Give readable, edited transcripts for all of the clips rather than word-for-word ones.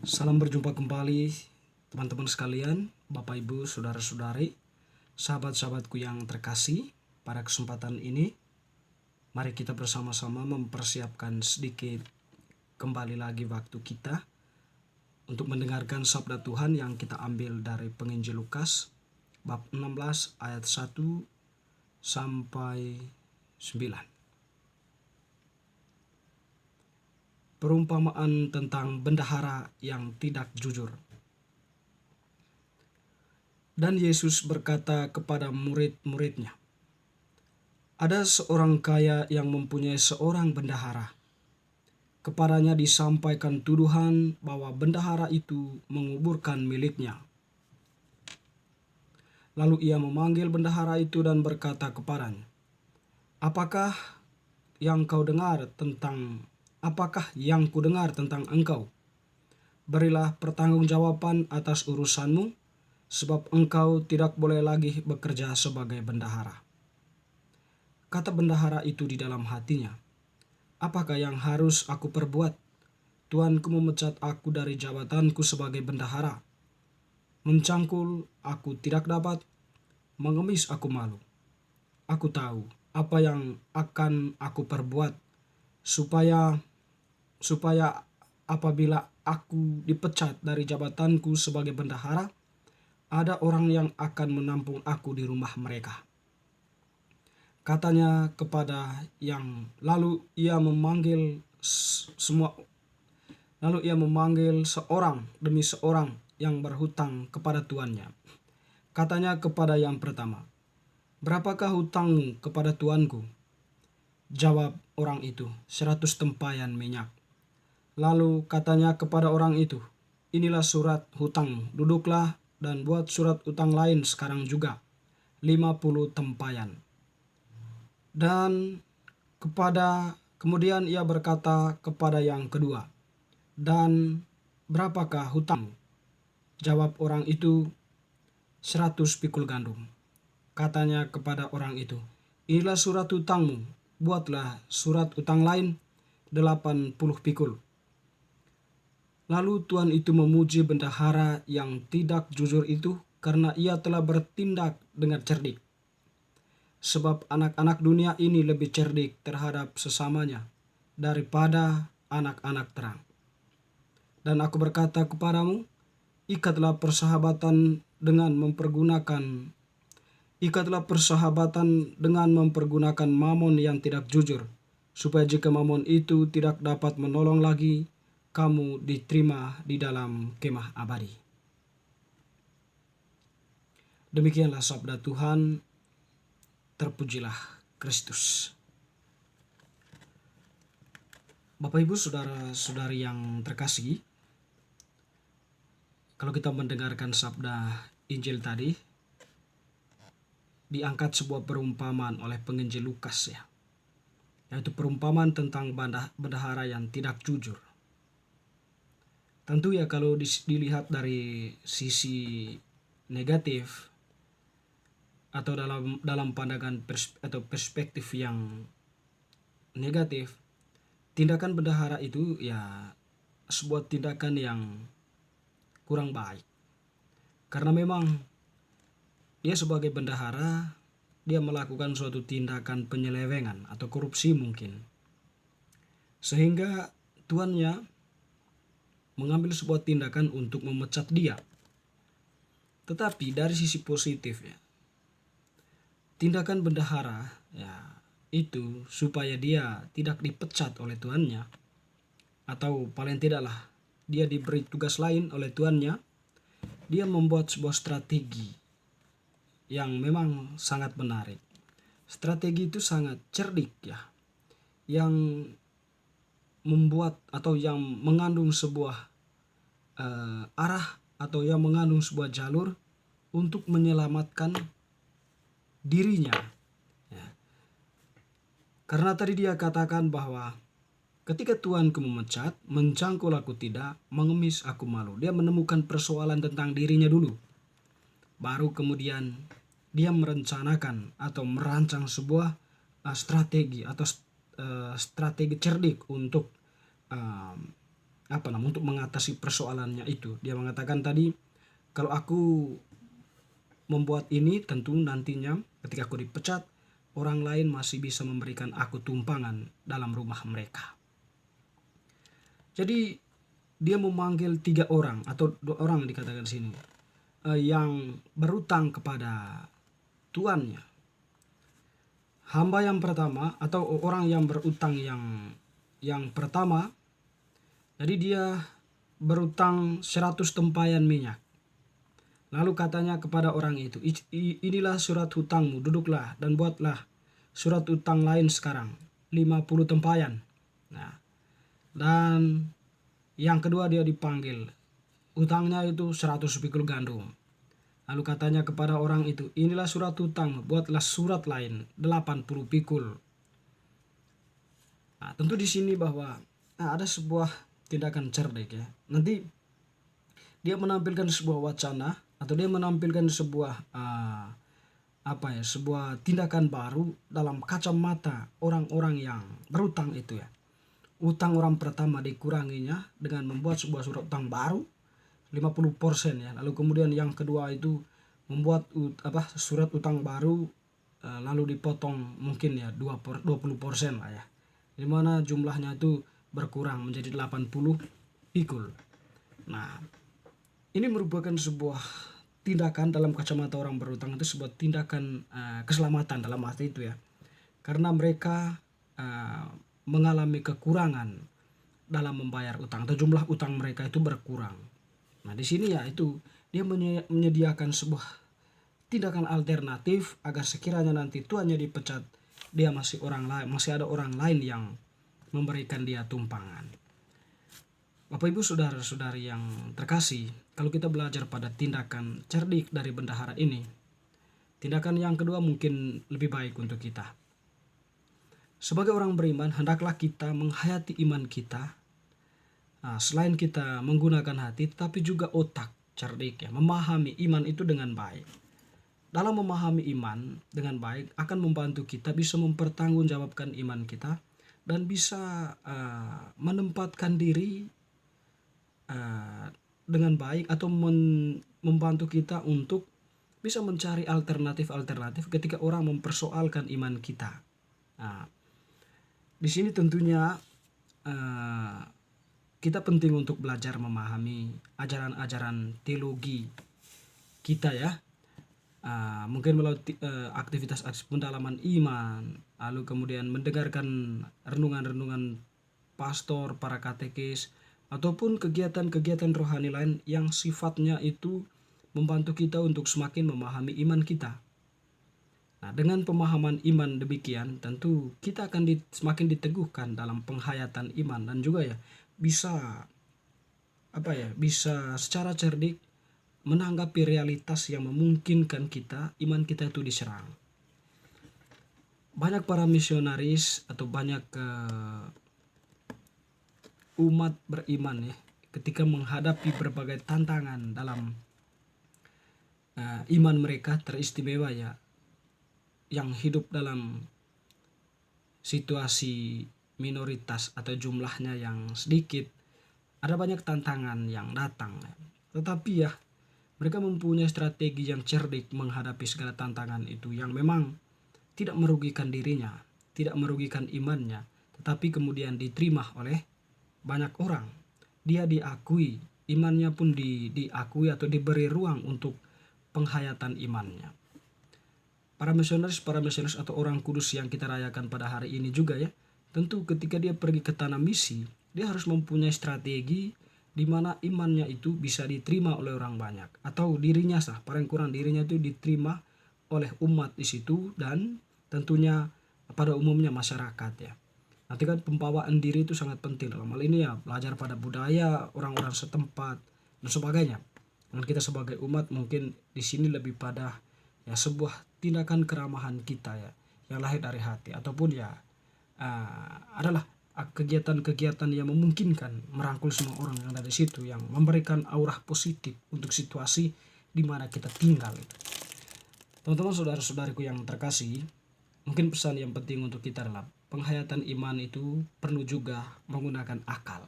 Salam berjumpa kembali teman-teman sekalian, Bapak Ibu, Saudara-saudari, sahabat-sahabatku yang terkasih. Pada kesempatan ini, mari kita bersama-sama mempersiapkan sedikit kembali lagi waktu kita untuk mendengarkan sabda Tuhan yang kita ambil dari penginjil Lukas, bab 16 ayat 1 sampai 9. Perumpamaan tentang bendahara yang tidak jujur. Dan Yesus berkata kepada murid-muridnya, "Ada seorang kaya yang mempunyai seorang bendahara. Kepadanya disampaikan tuduhan bahwa bendahara itu menguburkan miliknya. Lalu ia memanggil bendahara itu dan berkata kepadanya, 'Apakah yang kudengar tentang engkau? Berilah pertanggungjawaban atas urusanmu, sebab engkau tidak boleh lagi bekerja sebagai bendahara.' Kata bendahara itu di dalam hatinya, 'Apakah yang harus aku perbuat? Tuanku memecat aku dari jabatanku sebagai bendahara. Mencangkul aku tidak dapat, mengemis aku malu. Aku tahu apa yang akan aku perbuat, supaya apabila aku dipecat dari jabatanku sebagai bendahara, ada orang yang akan menampung aku di rumah mereka.' Katanya kepada lalu ia memanggil seorang demi seorang yang berhutang kepada tuannya. Katanya kepada yang pertama, 'Berapakah hutangmu kepada tuanku?' Jawab orang itu, 100 tempayan minyak. Lalu katanya kepada orang itu, 'Inilah surat hutangmu, duduklah dan buat surat hutang lain sekarang juga, 50 tempayan. Dan kemudian ia berkata kepada yang kedua, 'Dan berapakah hutangmu?' Jawab orang itu, 100 pikul gandum. Katanya kepada orang itu, 'Inilah surat hutangmu, buatlah surat hutang lain 80 pikul.' Lalu tuan itu memuji bendahara yang tidak jujur itu karena ia telah bertindak dengan cerdik. Sebab anak-anak dunia ini lebih cerdik terhadap sesamanya daripada anak-anak terang. Dan aku berkata kepadamu, ikatlah persahabatan dengan mempergunakan mamon yang tidak jujur, supaya jika mamon itu tidak dapat menolong lagi, kamu diterima di dalam kemah abadi." Demikianlah sabda Tuhan. Terpujilah Kristus. Bapak Ibu, saudara-saudari yang terkasih, kalau kita mendengarkan sabda Injil tadi, diangkat sebuah perumpamaan oleh penginjil Lukas, yaitu perumpamaan tentang bendahara yang tidak jujur. Tentu kalau dilihat dari sisi negatif atau dalam pandangan atau perspektif yang negatif, tindakan bendahara itu sebuah tindakan yang kurang baik. Karena memang dia sebagai bendahara, dia melakukan suatu tindakan penyelewengan atau korupsi mungkin. Sehingga tuannya mengambil sebuah tindakan untuk memecat dia. Tetapi dari sisi positif, tindakan bendahara itu supaya dia tidak dipecat oleh tuannya, atau paling tidaklah dia diberi tugas lain oleh tuannya, dia membuat sebuah strategi yang memang sangat menarik. Strategi itu sangat cerdik, yang membuat atau yang mengandung sebuah arah atau yang mengandung sebuah jalur untuk menyelamatkan dirinya. Karena tadi dia katakan bahwa ketika tuanku memecat, mencangkul aku tidak, mengemis aku malu. Dia menemukan persoalan tentang dirinya dulu. Baru kemudian dia merencanakan atau merancang sebuah strategi atau strategi cerdik untuk untuk mengatasi persoalannya itu. Dia mengatakan tadi, kalau aku membuat ini, tentu nantinya ketika aku dipecat, orang lain masih bisa memberikan aku tumpangan dalam rumah mereka. Jadi dia memanggil 3 orang atau 2 orang dikatakan di sini, yang berutang kepada tuannya. Hamba yang pertama atau orang yang berutang yang pertama, jadi dia berutang 100 tempayan minyak. Lalu katanya kepada orang itu, inilah surat hutangmu, duduklah dan buatlah surat hutang lain sekarang, 50 tempayan. Nah, dan yang kedua dia dipanggil, hutangnya itu 100 pikul gandum. Lalu katanya kepada orang itu, inilah surat hutangmu, buatlah surat lain, 80 pikul. Nah, tentu di sini bahwa ada sebuah tindakan cerdik ya. Nanti dia menampilkan sebuah wacana atau dia menampilkan sebuah sebuah tindakan baru dalam kacamata orang-orang yang berutang itu ya. Utang orang pertama dikuranginya dengan membuat sebuah surat utang baru 50% ya. Lalu kemudian yang kedua itu membuat surat utang baru, lalu dipotong mungkin ya 20% lah ya. Di mana jumlahnya itu berkurang menjadi 80 pikul. Nah, ini merupakan sebuah tindakan dalam kacamata orang berutang, itu sebuah tindakan keselamatan dalam arti itu ya. Karena mereka mengalami kekurangan dalam membayar utang atau jumlah utang mereka itu berkurang. Nah, di sini ya itu dia menyediakan sebuah tindakan alternatif agar sekiranya nanti tuannya dipecat, dia masih ada orang lain yang memberikan dia tumpangan. Bapak Ibu saudara-saudari yang terkasih, kalau kita belajar pada tindakan cerdik dari bendahara ini, tindakan yang kedua mungkin lebih baik untuk kita. Sebagai orang beriman, hendaklah kita menghayati iman kita. Selain kita menggunakan hati, tapi juga otak cerdik ya, memahami iman itu dengan baik. Dalam memahami iman dengan baik akan membantu kita bisa mempertanggungjawabkan iman kita dan bisa menempatkan diri dengan baik atau membantu kita untuk bisa mencari alternatif ketika orang mempersoalkan iman kita. Nah, di sini tentunya kita penting untuk belajar memahami ajaran-ajaran teologi kita ya. Mungkin melalui aktivitas pendalaman iman, lalu kemudian mendengarkan renungan-renungan pastor, para katekis, ataupun kegiatan-kegiatan rohani lain yang sifatnya itu membantu kita untuk semakin memahami iman kita. Nah, dengan pemahaman iman demikian, tentu kita akan semakin diteguhkan dalam penghayatan iman dan juga ya bisa secara cerdik menanggapi realitas yang memungkinkan iman kita itu diserang. Banyak para misionaris atau banyak umat beriman ya, ketika menghadapi berbagai tantangan dalam iman mereka, teristimewa ya, yang hidup dalam situasi minoritas atau jumlahnya yang sedikit, ada banyak tantangan yang datang. Tetapi ya, mereka mempunyai strategi yang cerdik menghadapi segala tantangan itu yang memang tidak merugikan dirinya, tidak merugikan imannya, tetapi kemudian diterima oleh banyak orang. Dia diakui, imannya pun diakui atau diberi ruang untuk penghayatan imannya. Para misionaris atau orang kudus yang kita rayakan pada hari ini juga ya, tentu ketika dia pergi ke tanah misi, dia harus mempunyai strategi di mana imannya itu bisa diterima oleh orang banyak, atau dirinya paling kurang dirinya itu diterima oleh umat di situ dan tentunya pada umumnya masyarakat ya. Nanti kan pembawaan diri itu sangat penting dalam hal ini ya, belajar pada budaya orang-orang setempat dan sebagainya. Dan kita sebagai umat mungkin di sini lebih pada ya sebuah tindakan keramahan kita ya, yang lahir dari hati, ataupun ya adalah kegiatan-kegiatan yang memungkinkan merangkul semua orang yang ada di situ, yang memberikan aura positif untuk situasi di mana kita tinggal itu. Teman-teman saudara-saudariku yang terkasih, mungkin pesan yang penting untuk kita adalah penghayatan iman itu perlu juga menggunakan akal.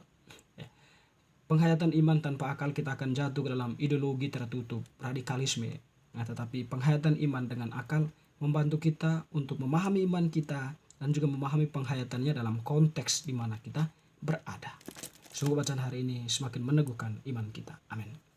penghayatan iman tanpa akal kita akan jatuh ke dalam ideologi tertutup, radikalisme. Nah, tetapi penghayatan iman dengan akal membantu kita untuk memahami iman kita dan juga memahami penghayatannya dalam konteks di mana kita berada. Semoga bacaan hari ini semakin meneguhkan iman kita. Amin.